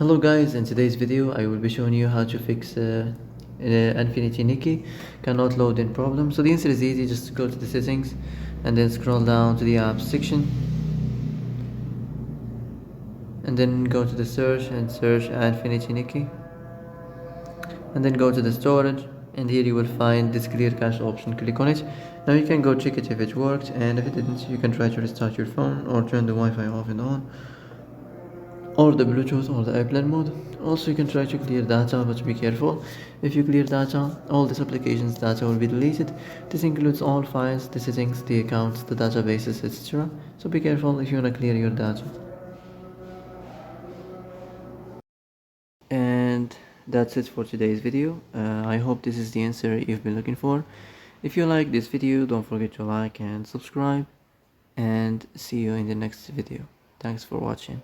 Hello guys, in today's video I will be showing you how to fix Infinity Nikki cannot load in problem. So the answer is easy, just go to the settings and then scroll down to the apps section and then go to the search and search Infinity Nikki and then go to the storage, and here you will find this clear cache option. Click on it. Now you can go check it if it worked, and if it didn't you can try to restart your phone or turn the Wi-Fi off and on, or the Bluetooth or the airplane mode. Also you can try to clear data, but be careful. If you clear data, all this application's data will be deleted. This includes all files, the settings, the accounts, the databases, etc. So be careful if you want to clear your data. And that's it for today's video. I hope this is the answer you've been looking for. If you like this video, don't forget to like and subscribe, and see you in the next video. Thanks for watching.